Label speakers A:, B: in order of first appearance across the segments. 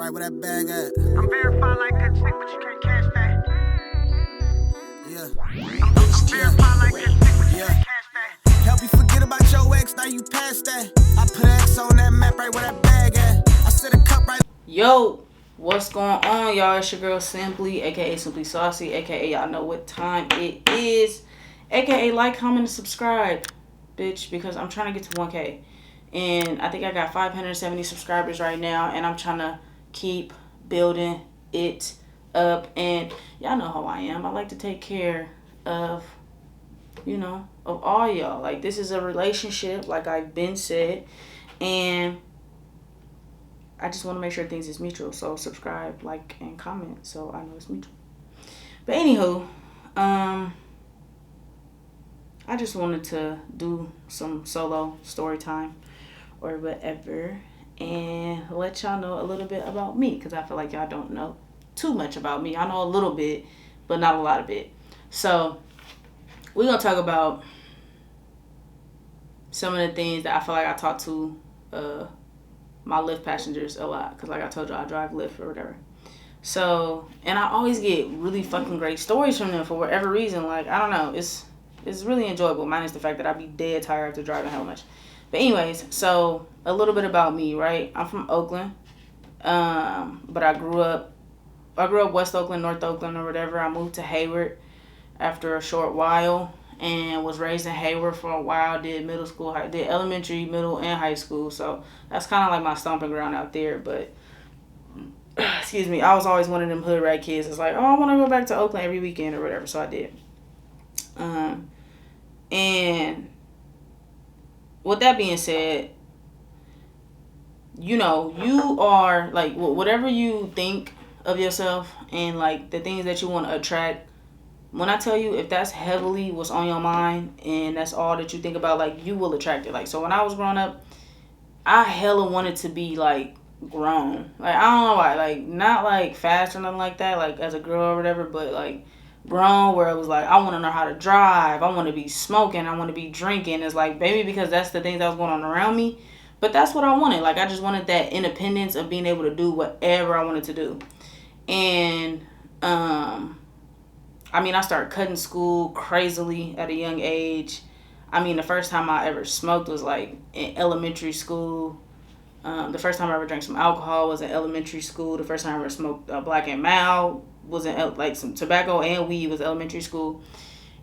A: right where that bag at.
B: I'm verified like a chick, but you can't cash that.
A: Yeah.
B: I'm verified like a chick, but you
A: Yeah.
B: can't cash that.
A: Help you forget about your ex, now you past that. I put X on that map right where that bag at. I set a cup right.
C: Yo, what's going on, y'all? It's your girl Simply, aka Simply Saucy, aka y'all know what time it is, aka like, comment, and subscribe, bitch, because I'm trying to get to 1K. And I think I got 570 subscribers right now, and I'm trying to keep building it up. And y'all know how I am. I like to take care of, of all y'all. Like, this is a relationship, like I've been said, and I just want to make sure things is mutual. So subscribe, like, and comment so I know it's mutual. But anywho, I just wanted to do some solo story time or whatever and let y'all know a little bit about me, because I feel like y'all don't know too much about me. I know a little bit, but not a lot of it. So we're going to talk about some of the things that I feel like I talk to my Lyft passengers a lot, because like I told you, I drive Lyft or whatever. So, and I always get really fucking great stories from them for whatever reason. Like, I don't know, it's really enjoyable, minus the fact that I be dead tired after driving hell much. But anyways, so a little bit about me, right? I'm from Oakland, but I grew up West Oakland, North Oakland, or whatever. I moved to Hayward after a short while and was raised in Hayward for a while. Did middle school, did elementary, middle, and high school. So that's kind of like my stomping ground out there. But excuse me, I was always one of them hood rat kids. It's like, oh, I want to go back to Oakland every weekend or whatever. So I did. And with that being said, you are like, whatever you think of yourself and like the things that you want to attract, when I tell you, if that's heavily what's on your mind and that's all that you think about, like, you will attract it. Like, so when I was growing up, I hella wanted to be like grown. Like, I don't know why, like, not like fast or nothing like that, like as a girl or whatever, but like grown, where it was like, I want to know how to drive, I want to be smoking, I want to be drinking. It's like, maybe because that's the things that was going on around me, but that's what I wanted. Like, I just wanted that independence of being able to do whatever I wanted to do. And I mean, I started cutting school crazily at a young age. I mean, the first time I ever smoked was like in elementary school. The first time I ever drank some alcohol was in elementary school. The first time I ever smoked Black and Mild was in like some tobacco and weed was elementary school.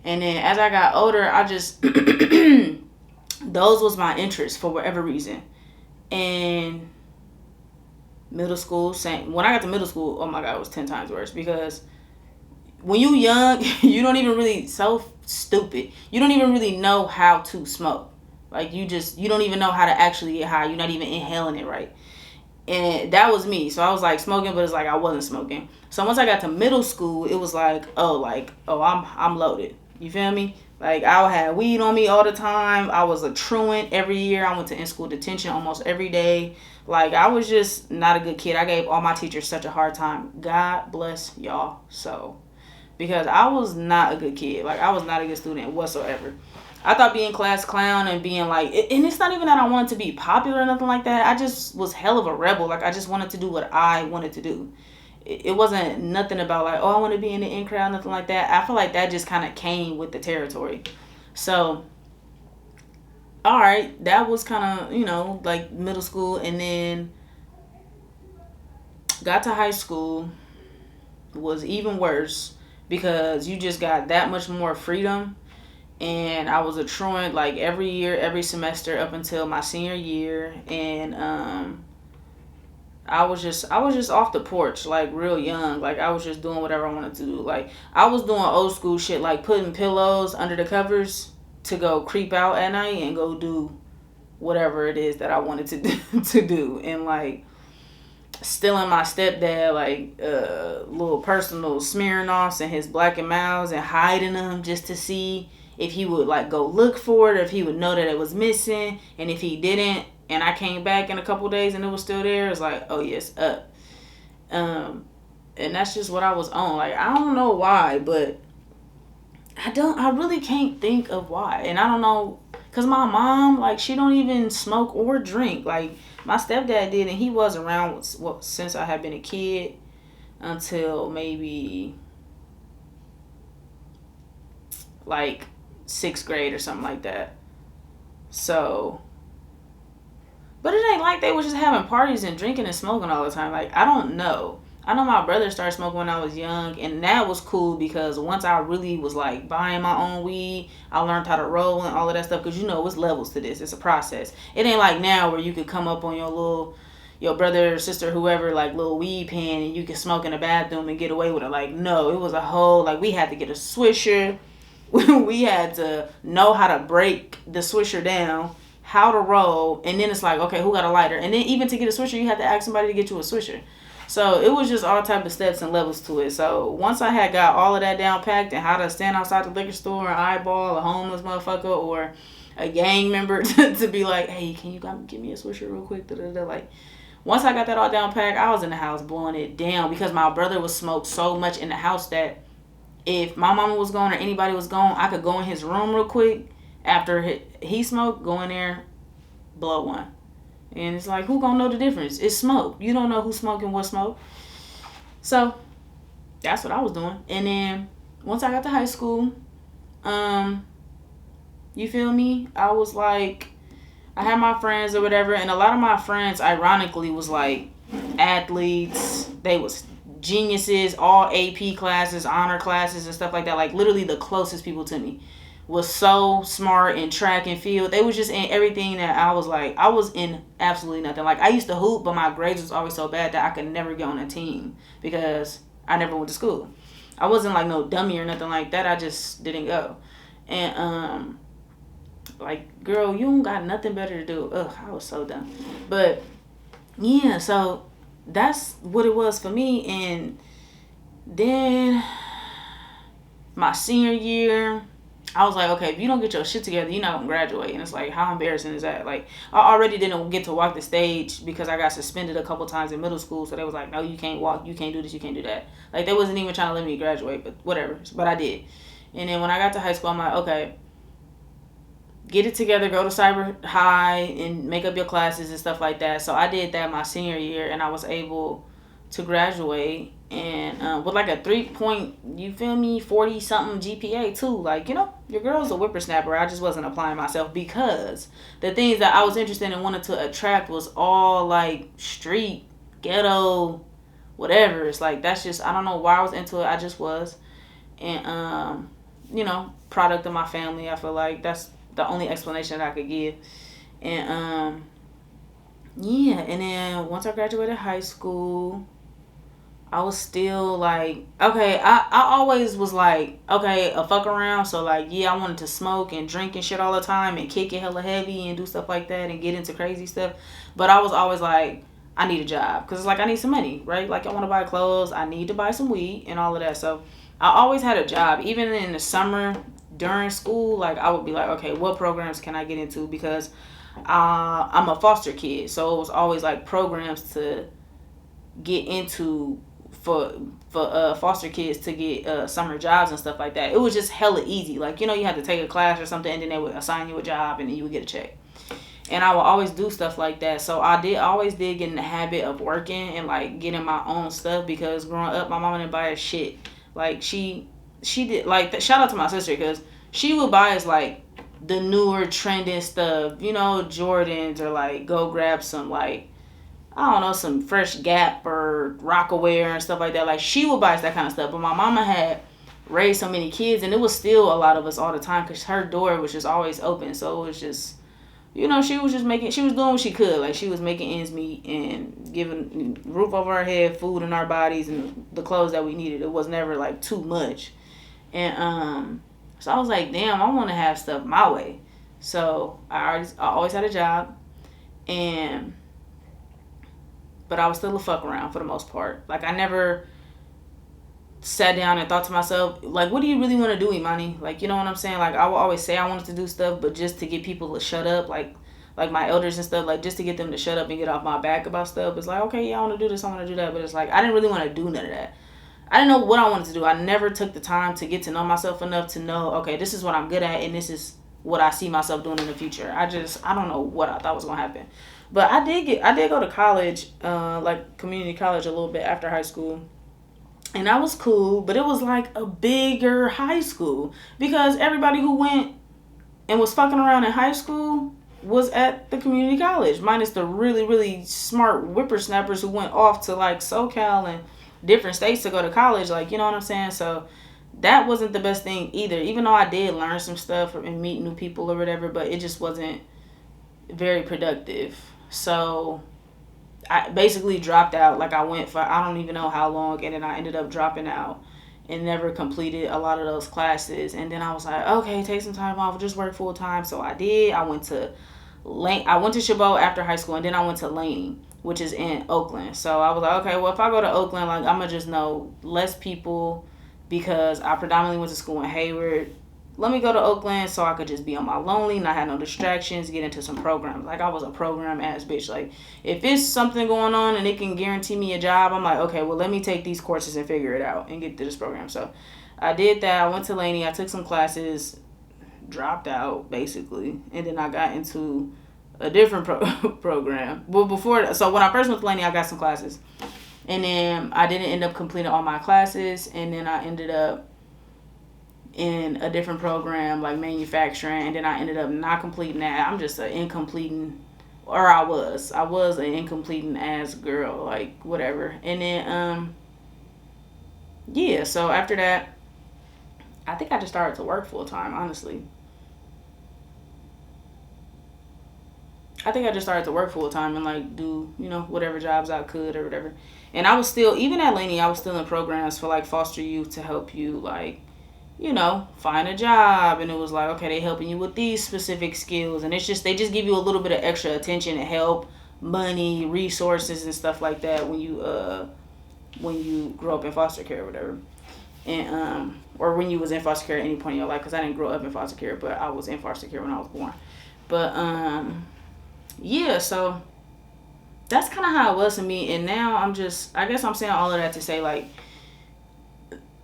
C: And then as I got older, I just those was my interests for whatever reason. And middle school, same. When I got to middle school, oh my God, it was 10 times worse, because when you young, you don't even really, so stupid, you don't even really know how to smoke. Like, you don't even know how to actually get high. You're not even inhaling it right. And that was me. So I was like smoking, but it's like I wasn't smoking. So once I got to middle school, it was like, oh, I'm loaded. You feel me? Like, I had weed on me all the time. I was a truant every year. I went to in-school detention almost every day. Like, I was just not a good kid. I gave all my teachers such a hard time. God bless y'all. So, because I was not a good kid. Like, I was not a good student whatsoever. I thought being class clown and being like, and it's not even that I wanted to be popular or nothing like that. I just was hell of a rebel. Like, I just wanted to do what I wanted to do. It wasn't nothing about like, oh, I want to be in the in crowd, nothing like that. I feel like that just kind of came with the territory. So, all right, that was kind of, like middle school. And then got to high school, was even worse, because you just got that much more freedom. And I was a truant like every year, every semester up until my senior year. And I was just off the porch, like real young. Like, I was just doing whatever I wanted to do. Like, I was doing old school shit, like putting pillows under the covers to go creep out at night and go do whatever it is that I wanted to do. And like stealing my stepdad like little personal Smirnoffs and his Black and Milds and hiding them just to see if he would like go look for it, or if he would know that it was missing. And if he didn't, and I came back in a couple days and it was still there, it's like, oh yes, up. And that's just what I was on. Like, I don't know why, but I really can't think of why. And I don't know, Cause my mom, like, she don't even smoke or drink. Like, my stepdad did, and he was around since I had been a kid until maybe like 6th grade or something like that. So, but it ain't like they was just having parties and drinking and smoking all the time. Like, I don't know. I know my brother started smoking when I was young, and that was cool because once I really was like buying my own weed, I learned how to roll and all of that stuff. Because you know, it's levels to this. It's a process. It ain't like now where you could come up on your brother or sister, whoever, like little weed pen, and you can smoke in the bathroom and get away with it. Like, no, it was a whole, like, we had to get a swisher. We had to know how to break the swisher down, how to roll, and then it's like, okay, who got a lighter? And then even to get a swisher, you had to ask somebody to get you a swisher. So it was just all type of steps and levels to it. So once I had got all of that down packed and how to stand outside the liquor store and eyeball a homeless motherfucker or a gang member to be like, hey, can you give me a swisher real quick? Like, once I got that all down packed, I was in the house blowing it down because my brother was smoked so much in the house that if my mama was gone or anybody was gone, I could go in his room real quick after he smoked, go in there, blow one. And it's like, who gonna know the difference? It's smoke. You don't know who's smoking what smoke. So that's what I was doing. And then once I got to high school, you feel me? I was like, I had my friends or whatever, and a lot of my friends, ironically, was like athletes. They was geniuses, all AP classes, honor classes, and stuff like that. Like, literally the closest people to me was so smart in track and field. They was just in everything that I was like, I was in absolutely nothing. Like, I used to hoop, but my grades was always so bad that I could never get on a team because I never went to school. I wasn't like no dummy or nothing like that. I just didn't go. And like, girl, you don't got nothing better to do. Ugh, I was so dumb. But yeah, so that's what it was for me. And then my senior year, I was like, okay, if you don't get your shit together, you're not gonna graduate. And it's like, how embarrassing is that? Like, I already didn't get to walk the stage because I got suspended a couple times in middle school. So they was like, no, you can't walk, you can't do this, you can't do that. Like, they wasn't even trying to let me graduate, but whatever. But I did. And then when I got to high school, I'm like, okay, get it together, go to cyber high and make up your classes and stuff like that. So I did that my senior year, and I was able to graduate and with like a 40 something GPA too. Like, you know, your girl's a whippersnapper. I just wasn't applying myself because the things that I was interested in and wanted to attract was all like street, ghetto, whatever. It's like, that's just, I don't know why I was into it. I just was. And you know, product of my family. I feel like that's the only explanation that I could give. And yeah, and then once I graduated high school, I was still like, okay, I always was like, okay, a fuck around. So like, yeah, I wanted to smoke and drink and shit all the time and kick it hella heavy and do stuff like that and get into crazy stuff. But I was always like, I need a job because it's like, I need some money, right? Like, I want to buy clothes, I need to buy some weed and all of that. So I always had a job. Even in the summer during school, like, I would be like, okay, what programs can I get into? Because I'm a foster kid. So it was always like programs to get into for foster kids to get summer jobs and stuff like that. It was just hella easy. Like, you know, you had to take a class or something and then they would assign you a job and then you would get a check. And I would always do stuff like that. So I always did get in the habit of working and like getting my own stuff because growing up, my mama didn't buy us shit. Like, she did, like, shout out to my sister because she would buy us like the newer trending stuff, you know, Jordans, or like go grab some like, I don't know, some fresh Gap or Rockaware and stuff like that. Like, she would buy us that kind of stuff. But my mama had raised so many kids, and it was still a lot of us all the time because her door was just always open. So it was just, you know, she was doing what she could. Like, she was making ends meet and giving roof over our head, food in our bodies, and the clothes that we needed. It was never like too much. And so I was like, damn, I want to have stuff my way. So I always had a job, but I was still a fuck around for the most part. Like, I never sat down and thought to myself, like, what do you really want to do, Imani? Like, you know what I'm saying? Like, I would always say I wanted to do stuff, but just to get people to shut up, like my elders and stuff, like, just to get them to shut up and get off my back about stuff. It's like, okay, yeah, I want to do this, I want to do that. But it's like, I didn't really want to do none of that. I didn't know what I wanted to do. I never took the time to get to know myself enough to know, okay, this is what I'm good at, and this is what I see myself doing in the future. I don't know what I thought was gonna happen. But I did go to college, like community college a little bit after high school. And that was cool, but it was like a bigger high school because everybody who went and was fucking around in high school was at the community college, minus the really, really smart whippersnappers who went off to like SoCal and different states to go to college. Like, you know what I'm saying? So that wasn't the best thing either, even though I did learn some stuff and meet new people or whatever, but it just wasn't very productive. So I basically dropped out. Like, I went for I don't even know how long, and then I ended up dropping out and never completed a lot of those classes. And then I was like, okay, take some time off, just work full time. So I did. I went to Chabot after high school, and then I went to Laney, which is in Oakland. So I was like, okay, well, if I go to Oakland, like, I'm gonna just know less people because I predominantly went to school in Hayward. Let me go to Oakland so I could just be on my lonely, not have no distractions, get into some programs. Like, I was a program ass bitch. Like, if it's something going on and it can guarantee me a job, I'm like, okay, well, let me take these courses and figure it out and get to this program. So I did that. I went to Laney. I took some classes, dropped out basically, and then I got into a different program. Well, so when I first went to Laney, I got some classes, and then I didn't end up completing all my classes, and then I ended up in a different program like manufacturing, and then I ended up not completing that. I'm just an incompleting, or I was an incompleting ass girl, like whatever. And then yeah, so after that, I think I just started to work full time, honestly. I think I just started to work full time and like do, you know, whatever jobs I could or whatever. And I was still, even at Laney, I was still in programs for like foster youth to help you, like, you know, find a job. And it was like, okay, they helping you with these specific skills. And it's just, they just give you a little bit of extra attention and help, money, resources and stuff like that when you grow up in foster care or whatever. And, or when you was in foster care at any point in your life, because I didn't grow up in foster care, but I was in foster care when I was born. But, yeah, so that's kind of how it was to me. And now I guess I'm saying all of that to say, like,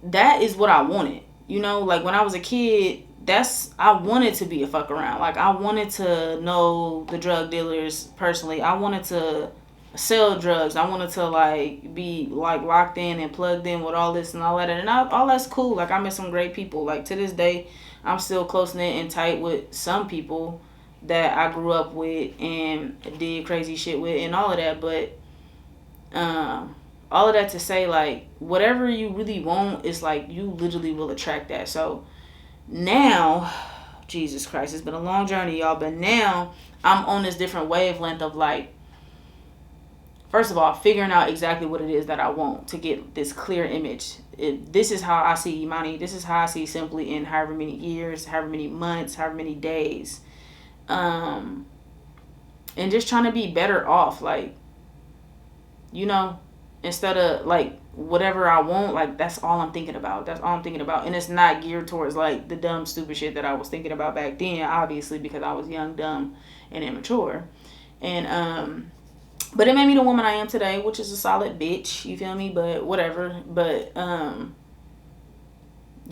C: that is what I wanted. You know, like, when I was a kid, I wanted to be a fuck around. Like, I wanted to know the drug dealers personally. I wanted to sell drugs. I wanted to, like, be, like, locked in and plugged in with all this and all that. And all that's cool. Like, I met some great people. Like, to this day, I'm still close-knit and tight with some people that I grew up with and did crazy shit with and all of that. But all of that to say, like, whatever you really want is like, you literally will attract that. So now, Jesus Christ, it's been a long journey, y'all, but now I'm on this different wavelength of, like, first of all, figuring out exactly what it is that I want to get this clear image. This is how I see Imani. This is how I see Simply in however many years, however many months, however many days. And just trying to be better off, like, you know, instead of, like, whatever I want, like, that's all I'm thinking about. That's all I'm thinking about. And it's not geared towards, like, the dumb, stupid shit that I was thinking about back then, obviously, because I was young, dumb, and immature. And, but it made me the woman I am today, which is a solid bitch, you feel me? But whatever. But,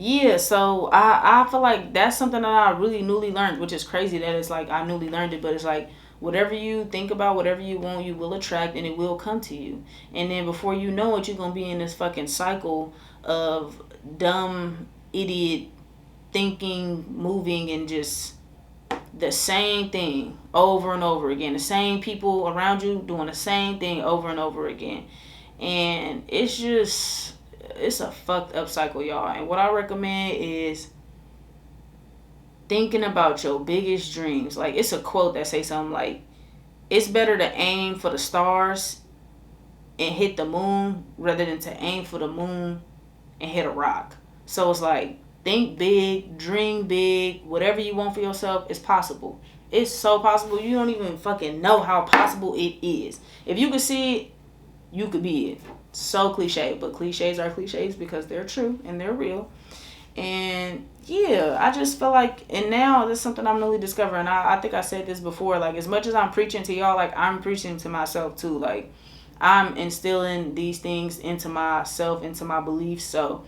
C: yeah, so I feel like that's something that I really newly learned, which is crazy that it's like I newly learned it, but it's like, whatever you think about, whatever you want, you will attract, and it will come to you. And then before you know it, you're going to be in this fucking cycle of dumb, idiot thinking, moving, and just the same thing over and over again. The same people around you doing the same thing over and over again. And it's a fucked up cycle, y'all. And what I recommend is thinking about your biggest dreams. Like, it's a quote that says something like, it's better to aim for the stars and hit the moon rather than to aim for the moon and hit a rock. So it's like, think big, dream big, whatever you want for yourself is possible. It's so possible, you don't even fucking know how possible it is. If you could see it, you could be it. So cliche, but cliches are cliches because they're true and they're real. And yeah, I just feel like, and now this is something I'm newly discovering. I think I said this before, like, as much as I'm preaching to y'all, like, I'm preaching to myself too. Like, I'm instilling these things into myself, into my beliefs. So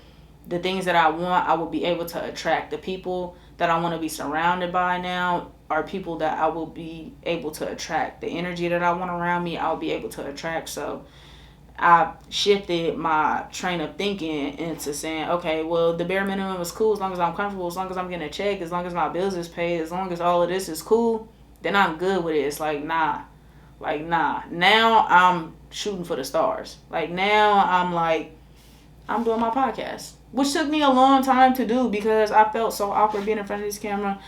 C: the things that I want, I will be able to attract. The people that I want to be surrounded by now are people that I will be able to attract. The energy that I want around me, I'll be able to attract. So I shifted my train of thinking into saying, okay, well, the bare minimum is cool as long as I'm comfortable, as long as I'm getting a check, as long as my bills is paid, as long as all of this is cool, then I'm good with it. It's like, nah. Like, nah. Now I'm shooting for the stars. Like, now I'm doing my podcast, which took me a long time to do because I felt so awkward being in front of this camera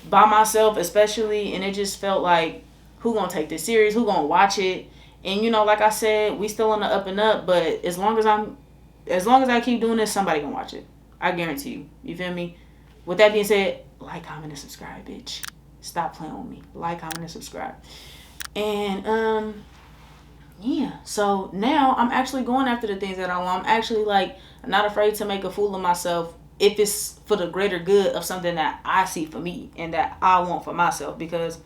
C: by myself, especially, and it just felt like, who gonna take this serious? Who gonna watch it? And you know, like I said, we still on the up and up, but as long as I keep doing this, somebody gonna watch it. I guarantee you. You feel me? With that being said, like, comment, and subscribe, bitch. Stop playing with me. Like, comment, and subscribe. And yeah, so now I'm actually going after the things that I want. I'm actually like not afraid to make a fool of myself if it's for the greater good of something that I see for me and that I want for myself, because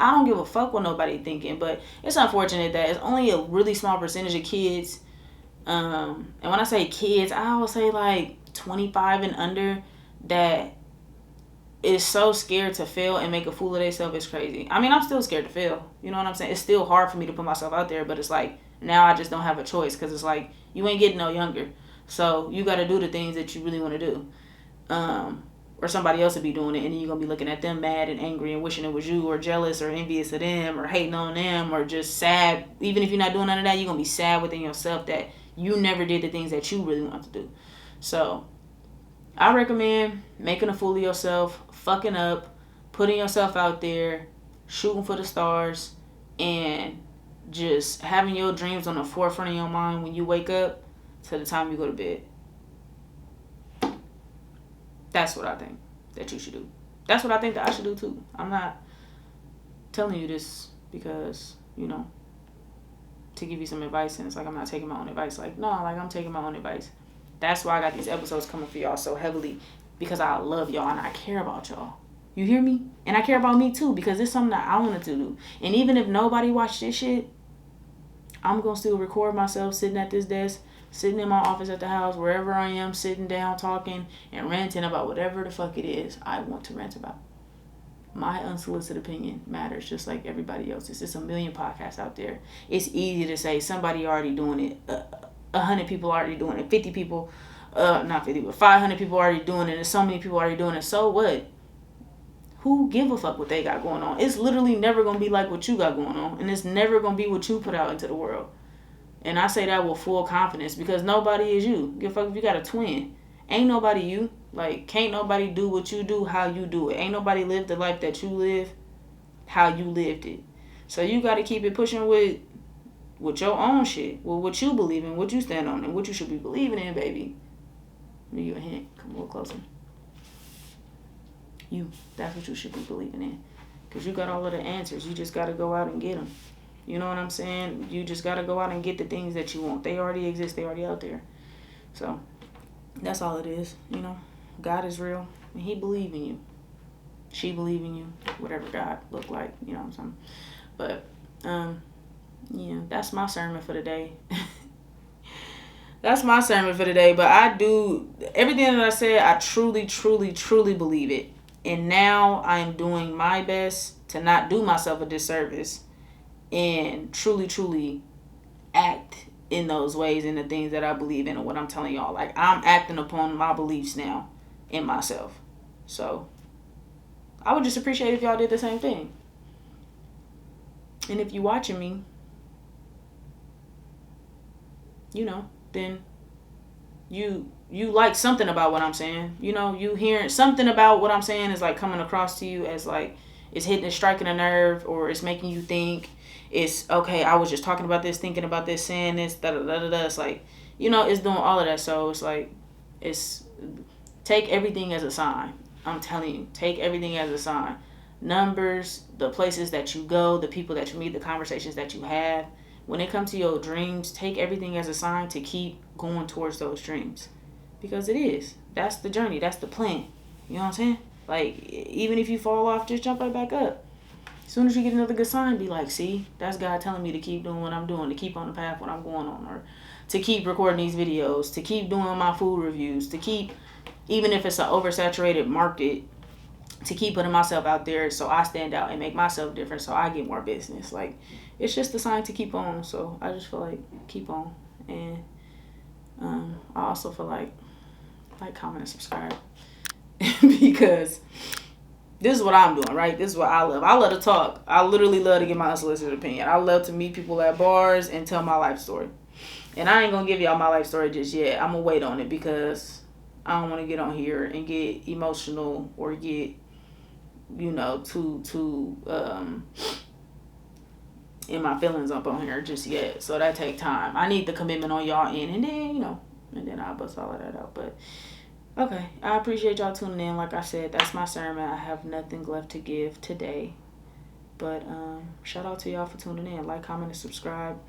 C: I don't give a fuck what nobody thinking. But it's unfortunate that it's only a really small percentage of kids, and when I say kids, I always say like 25 and under, that is so scared to fail and make a fool of themselves. It's crazy. I mean, I'm still scared to fail. You know what I'm saying? It's still hard for me to put myself out there, but it's like now I just don't have a choice, because it's like you ain't getting no younger. So you got to do the things that you really want to do. Or somebody else will be doing it, and then you're going to be looking at them mad and angry and wishing it was you, or jealous or envious of them, or hating on them, or just sad. Even if you're not doing none of that, you're going to be sad within yourself that you never did the things that you really want to do. So I recommend making a fool of yourself, fucking up, putting yourself out there, shooting for the stars, and just having your dreams on the forefront of your mind when you wake up to the time you go to bed. That's what I think that you should do. That's what I think that I should do too. I'm not telling you this because, you know, to give you some advice, and it's like I'm not taking my own advice. Like, no, like I'm taking my own advice. That's why I got these episodes coming for y'all so heavily, because I love y'all and I care about y'all. You hear me? And I care about me too, because it's something that I wanted to do. And even if nobody watched this shit, I'm going to still record myself sitting at this desk, sitting in my office at the house, wherever I am, sitting down, talking and ranting about whatever the fuck it is I want to rant about. My unsolicited opinion matters just like everybody else's. There's a million podcasts out there. It's easy to say somebody already doing it. 100 people already doing it. 50 people, not 50, but 500 people already doing it. And so many people already doing it. So what? Who give a fuck what they got going on? It's literally never going to be like what you got going on. And it's never going to be what you put out into the world. And I say that with full confidence, because nobody is you. Give a fuck if you got a twin. Ain't nobody you. Like, can't nobody do what you do how you do it. Ain't nobody live the life that you live how you lived it. So you got to keep it pushing with your own shit. With what you believe in, what you stand on, and what you should be believing in, baby. Give me you a hint. Come a little closer. That's what you should be believing in. Because you got all of the answers. You just got to go out and get them. You know what I'm saying? You just got to go out and get the things that you want. They already exist. They already out there. So that's all it is. You know, God is real. And he believe in you. She believe in you. Whatever God look like. You know what I'm saying? But, yeah, that's my sermon for the day. That's my sermon for the day. But I do, everything that I said, I truly, truly, truly believe it. And now I'm doing my best to not do myself a disservice and truly, truly act in those ways and the things that I believe in and what I'm telling y'all. Like, I'm acting upon my beliefs now in myself. So I would just appreciate if y'all did the same thing. And if you watching me, you know, then you like something about what I'm saying. You know, you hearing something about what I'm saying is like coming across to you as like it's hitting, it's striking a nerve, or it's making you think. It's okay, I was just talking about this, thinking about this, saying this, da da da da da. It's like, you know, it's doing all of that. So it's like, it's take everything as a sign. I'm telling you, take everything as a sign. Numbers, the places that you go, the people that you meet, the conversations that you have. When it comes to your dreams, take everything as a sign to keep going towards those dreams. Because it is. That's the journey. That's the plan. You know what I'm saying? Like, even if you fall off, just jump right back up. As soon as you get another good sign, be like, see, that's God telling me to keep doing what I'm doing, to keep on the path what I'm going on, or to keep recording these videos, to keep doing my food reviews, to keep, even if it's an oversaturated market, to keep putting myself out there so I stand out and make myself different so I get more business. Like, it's just a sign to keep on. So I just feel like keep on. And I also feel like comment, and subscribe. Because this is what I'm doing, right? This is what I love. I love to talk. I literally love to get my unsolicited opinion. I love to meet people at bars and tell my life story. And I ain't going to give y'all my life story just yet. I'm going to wait on it because I don't want to get on here and get emotional or get, too in my feelings up on here just yet. So that take time. I need the commitment on y'all end, and then, and then I'll bust all of that out. But okay, I appreciate y'all tuning in. Like I said, that's my sermon. I have nothing left to give today. But shout out to y'all for tuning in. Like, comment, and subscribe.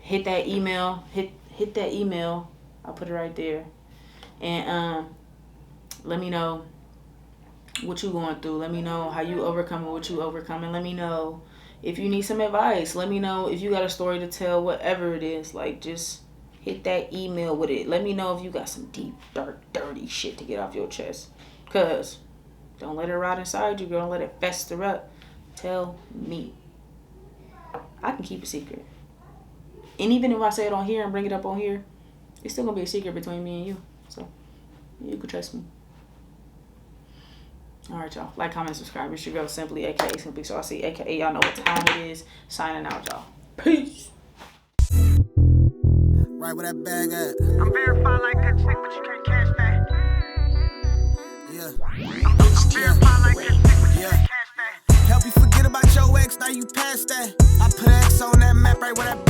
C: Hit that email. Hit that email. I'll put it right there. And let me know what you going through. Let me know how you overcoming what you overcoming. Let me know if you need some advice. Let me know if you got a story to tell, whatever it is. Like, just hit that email with it. Let me know if you got some deep, dark, dirty shit to get off your chest. Because don't let it rot inside you. Don't let it fester up. Tell me. I can keep a secret. And even if I say it on here and bring it up on here, it's still going to be a secret between me and you. So, you can trust me. Alright, y'all. Like, comment, subscribe. It's your girl, Simply, a.k.a. Simply Saucy, a.k.a. y'all know what time it is. Signing out, y'all. Peace.
A: Right where that bag at.
B: I'm verified like a chick, but you can't cash that.
A: Yeah.
B: I'm verified like a chick, but you
A: Yeah.
B: can't cash that.
A: Help you forget about your ex, now you past that. I put X on that map right where that